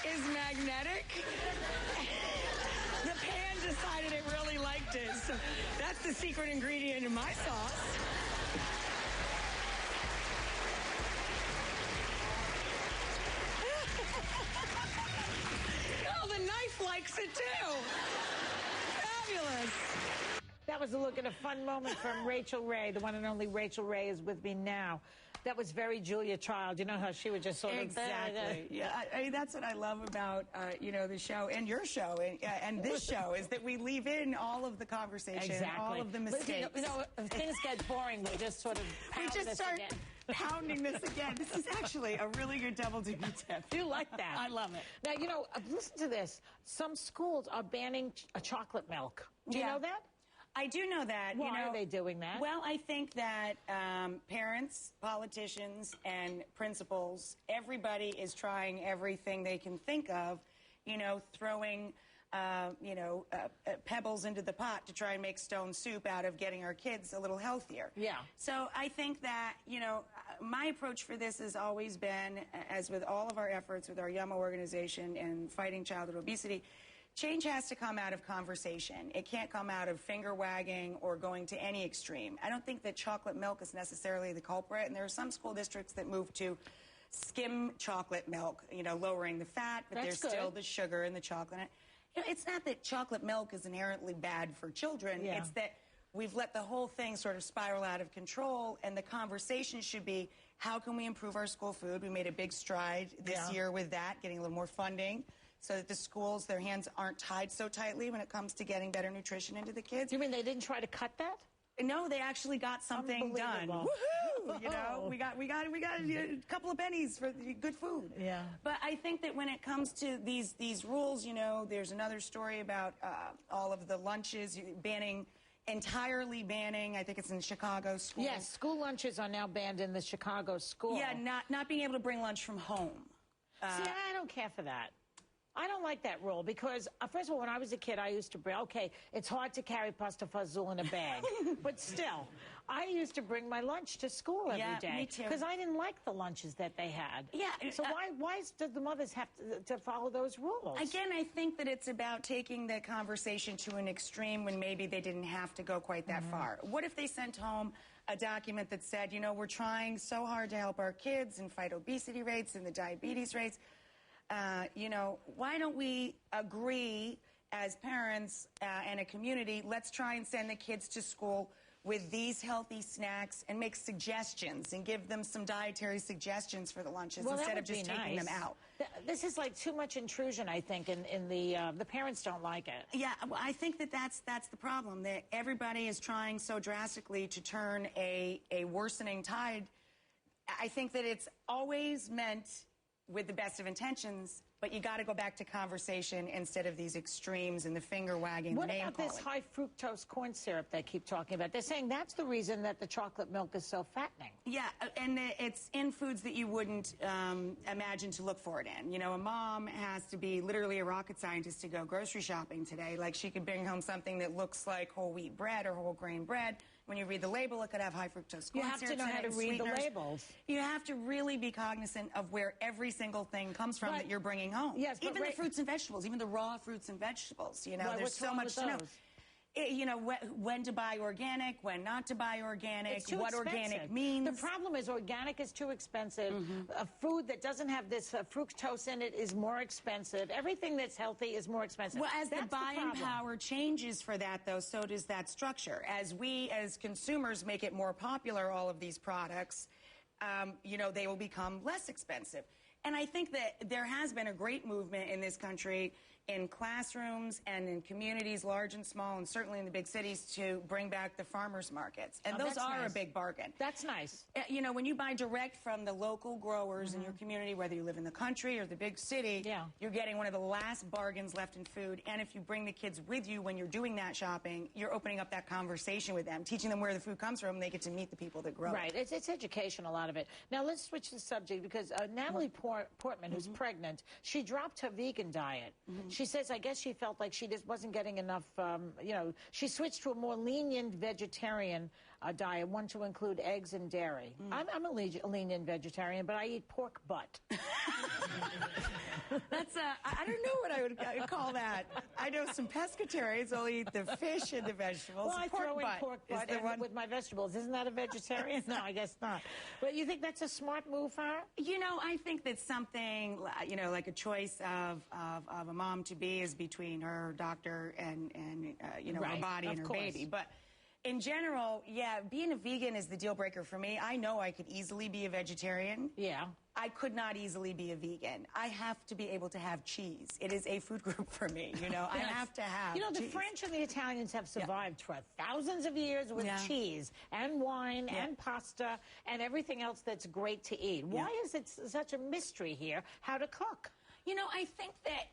is magnetic. The pan decided it really liked it, so that's the secret ingredient in my sauce. Oh, the knife likes it too. Fabulous. That was a look at a fun moment from Rachael Ray. The one and only Rachael Ray is with me now. That was very Julia Child. You know how she would just sort of... Exactly. Yeah, I mean, that's what I love about, you know, the show and your show and this show is that we leave in all of the conversation, exactly. all of the mistakes. You know, if things get boring, we just sort of pound this again. Pounding this again. This is actually a really good double duty tip. You like that? I love it. Now, you know, listen to this. Some schools are banning chocolate milk. Do you know that? I do know that. Why are they doing that? Well, I think that parents, politicians, and principals, everybody is trying everything they can think of, you know, throwing, pebbles into the pot to try and make stone soup out of getting our kids a little healthier. Yeah. So I think that, you know, my approach for this has always been, as with all of our efforts with our Yumma organization and fighting childhood obesity, change has to come out of conversation. It can't come out of finger wagging or going to any extreme. I don't think that chocolate milk is necessarily the culprit, and there are some school districts that move to skim chocolate milk, you know, lowering the fat, but there's still the sugar and the chocolate in it. You know, it's not that chocolate milk is inherently bad for children. Yeah. It's that we've let the whole thing sort of spiral out of control, and the conversation should be, how can we improve our school food? We made a big stride this year with that, getting a little more funding, so that the schools, their hands aren't tied so tightly when it comes to getting better nutrition into the kids. You mean they didn't try to cut that? No, they actually got something done. Woohoo! You know, we got a couple of pennies for the good food. Yeah. But I think that when it comes to these rules, you know, there's another story about all of the lunches entirely banning. I think it's in Chicago schools. Yes, school lunches are now banned in the Chicago school. Yeah, not being able to bring lunch from home. See, I don't care for that. I don't like that rule because, first of all, when I was a kid, I used to bring, okay, it's hard to carry pasta fazool in a bag, but still, I used to bring my lunch to school every day. Me too. Because I didn't like the lunches that they had. Yeah. So why did the mothers have to follow those rules? Again, I think that it's about taking the conversation to an extreme when maybe they didn't have to go quite that far. What if they sent home a document that said, you know, we're trying so hard to help our kids and fight obesity rates and the diabetes rates. You know, why don't we agree as parents and a community, let's try and send the kids to school with these healthy snacks and make suggestions and give them some dietary suggestions for the lunches instead of just taking them out. This is like too much intrusion, I think, in the parents don't like it. Yeah, well, I think that that's the problem, that everybody is trying so drastically to turn a worsening tide. I think that it's always meant with the best of intentions, but you got to go back to conversation instead of these extremes and the finger wagging, the name calling. What about this high fructose corn syrup they keep talking about? They're saying that's the reason that the chocolate milk is so fattening. Yeah, and it's in foods that you wouldn't imagine to look for it in. You know, a mom has to be literally a rocket scientist to go grocery shopping today. Like, she could bring home something that looks like whole wheat bread or whole grain bread. When you read the label, it could have high fructose corn syrup. You have to know how to read the labels. You have to really be cognizant of where every single thing comes from that you're bringing home. Yes, even the fruits and vegetables, even the raw fruits and vegetables. You know, there's so much to know. You know, when to buy organic, when not to buy organic, what organic means. The problem is organic is too expensive. A food that doesn't have this fructose in it is more expensive. Everything that's healthy is more expensive. Well, as the buying power changes for that, though, so does that structure. As we, as consumers, make it more popular, all of these products, you know, they will become less expensive. And I think that there has been a great movement in this country in classrooms and in communities, large and small, and certainly in the big cities, to bring back the farmers markets. And those are a big bargain. That's nice. You know, when you buy direct from the local growers in your community, whether you live in the country or the big city, you're getting one of the last bargains left in food. And if you bring the kids with you when you're doing that shopping, you're opening up that conversation with them, teaching them where the food comes from, and they get to meet the people that grow it. Right. It's education, a lot of it. Now, let's switch the subject, because Natalie Portman, who's pregnant, she dropped her vegan diet. She says, I guess she felt like she just wasn't getting enough, you know, she switched to a more lenient vegetarian diet, one to include eggs and dairy. I'm a lenient vegetarian, but I eat pork butt. That's I don't know what I would call that. I know some pescatarians only eat the fish and the vegetables. Well, I throw in pork butt with my vegetables. Isn't that a vegetarian? No, I guess not. But you think that's a smart move for her? You know, I think that something, you know, like a choice of a mom-to-be is between her doctor and you know, her body and her baby. But in general, yeah, being a vegan is the deal breaker for me. I know I could easily be a vegetarian. Yeah. I could not easily be a vegan. I have to be able to have cheese. It is a food group for me, you know. I have to have You know, the cheese. French and the Italians have survived for thousands of years with cheese and wine and pasta and everything else that's great to eat. Why is it such a mystery here how to cook? You know, I think that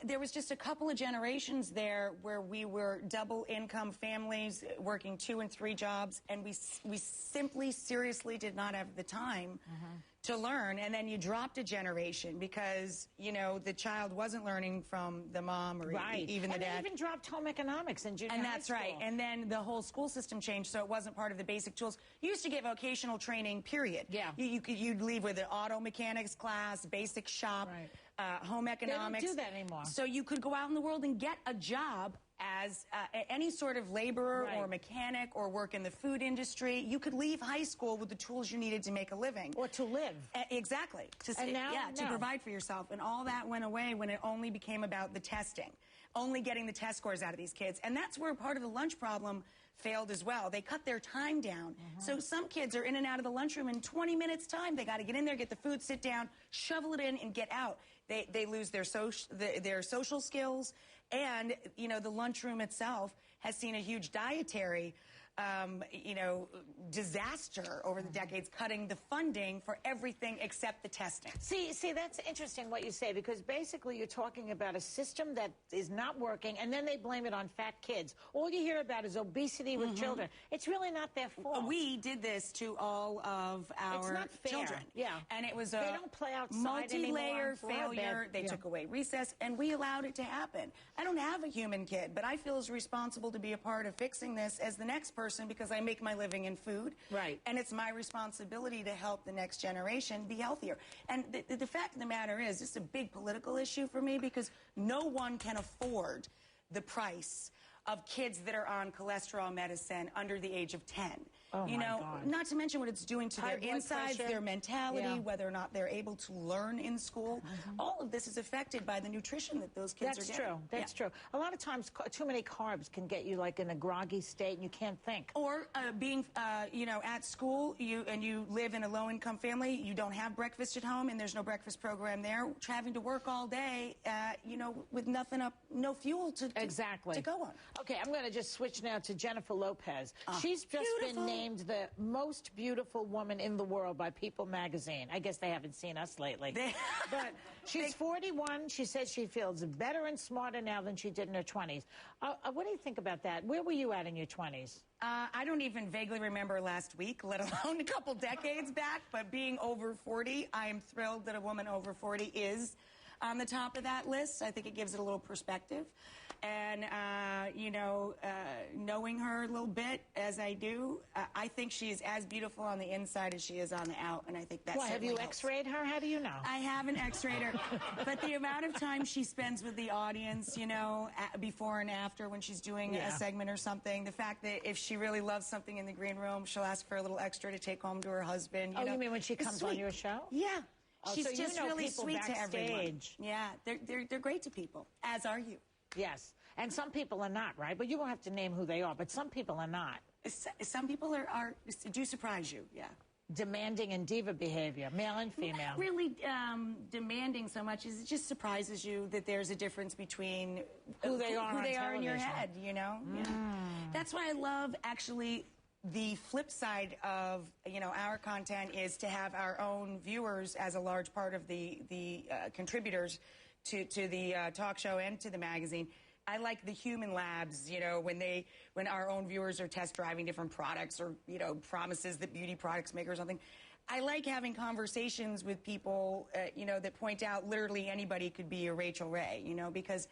there was just a couple of generations there where we were double-income families working 2 and 3 jobs, and we simply, seriously did not have the time to learn. And then you dropped a generation because, you know, the child wasn't learning from the mom or even the dad. And they even dropped home economics in junior And high that's school. right. And then the whole school system changed, so it wasn't part of the basic tools. You used to get vocational training, period. Yeah. You'd leave with an auto mechanics class, basic shop, home economics. They don't do that anymore. So you could go out in the world and get a job as any sort of laborer or mechanic or work in the food industry. You could leave high school with the tools you needed to make a living. Or to live. Exactly. And now, to provide for yourself. And all that went away when it only became about the testing, only getting the test scores out of these kids. And that's where part of the lunch problem failed as well. They cut their time down. So some kids are in and out of the lunchroom in 20 minutes time. They got to get in there, get the food, sit down, shovel it in, and get out. They lose their social skills. And, you know, the lunchroom itself has seen a huge dietary, you know, disaster over the decades, cutting the funding for everything except the testing. See, that's interesting what you say, because basically you're talking about a system that is not working, and then they blame it on fat kids. All you hear about is obesity with children. It's really not their fault. We did this to all of our children. Yeah. And it was they don't play outside multi-layer anymore. failure. They took away recess, and we allowed it to happen. I don't have a human kid, but I feel as responsible to be a part of fixing this as the next person, because I make my living in food. Right. And it's my responsibility to help the next generation be healthier. And the fact of the matter is, it's a big political issue for me, because no one can afford the price of kids that are on cholesterol medicine under the age of 10. Oh, you know, God. Not to mention what it's doing to their insides, pressure. their mentality, whether or not they're able to learn in school. All of this is affected by the nutrition that those kids are getting. That's true. A lot of times, too many carbs can get you like in a groggy state, and you can't think. Or being, you know, at school, you live in a low-income family, you don't have breakfast at home, and there's no breakfast program there. Having to work all day, you know, with nothing up, no fuel to go on. Okay, I'm going to just switch now to Jennifer Lopez. She's just been named the most beautiful woman in the world by People magazine. I guess they haven't seen us lately. But she's 41. She says she feels better and smarter now than she did in her 20s. What do you think about that? Where were you at in your 20s? I don't even vaguely remember last week, let alone a couple decades back. But being over 40, I am thrilled that a woman over 40 is on the top of that list. I think it gives it a little perspective. And, you know, knowing her a little bit as I do, I think she's as beautiful on the inside as she is on the out. And I think that's have you x-rayed her? How do you know? I haven't x-rayed her. But the amount of time she spends with the audience, you know, before and after when she's doing a segment or something, the fact that if she really loves something in the green room, she'll ask for a little extra to take home to her husband. You know? You mean when she comes on your show? Yeah. She's so just really sweet backstage. to everyone. Yeah, they're great to people, as are you. Yes, and some people are not, right? But you won't have to name who they are, but some people are not. Some people do surprise you, yeah. Demanding and diva behavior, male and female. Not really demanding so much as it just surprises you that there's a difference between who they are in your head, you know? Yeah. That's why I love, actually, the flip side of, you know, our content is to have our own viewers as a large part of the contributors to the talk show and to the magazine. I like the human labs, you know, when our own viewers are test driving different products or, you know, promises that beauty products make or something. I like having conversations with people, you know, that point out literally anybody could be a Rachael Ray, you know, because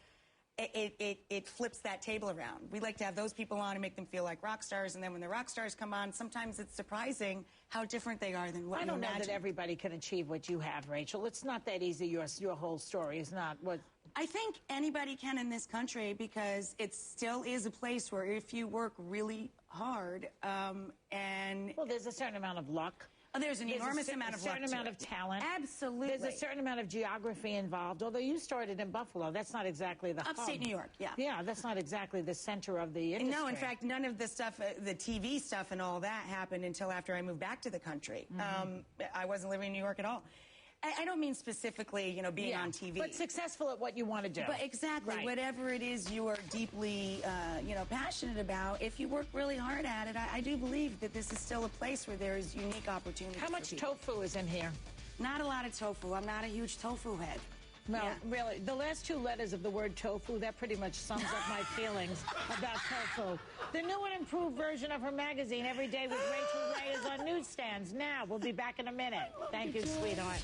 it flips that table around. We like to have those people on and make them feel like rock stars, and then when the rock stars come on, sometimes it's surprising how different they are than what you imagine. I don't know that everybody can achieve what you have, Rachel. It's not that easy. Your whole story is not what... I think anybody can in this country, because it still is a place where if you work really hard and... Well, there's a certain amount of luck. Oh, there's an enormous amount of luck. A certain amount of talent. Absolutely. There's a certain amount of geography involved, although you started in Buffalo. That's not exactly the Upstate hub. New York, yeah. Yeah, that's not exactly the center of the industry. No, in fact, none of the stuff, the TV stuff and all that happened until after I moved back to the country. I wasn't living in New York at all. I don't mean specifically, you know, being on TV. But successful at what you want to do. But exactly. Right. Whatever it is you are deeply, you know, passionate about, if you work really hard at it, I do believe that this is still a place where there is unique opportunity. How much tofu is in here? Not a lot of tofu. I'm not a huge tofu head. Well, really, the last two letters of the word tofu, that pretty much sums up my feelings about tofu. The new and improved version of her magazine, Every Day with Rachael Ray, is on newsstands now. We'll be back in a minute. Thank you, sweetheart.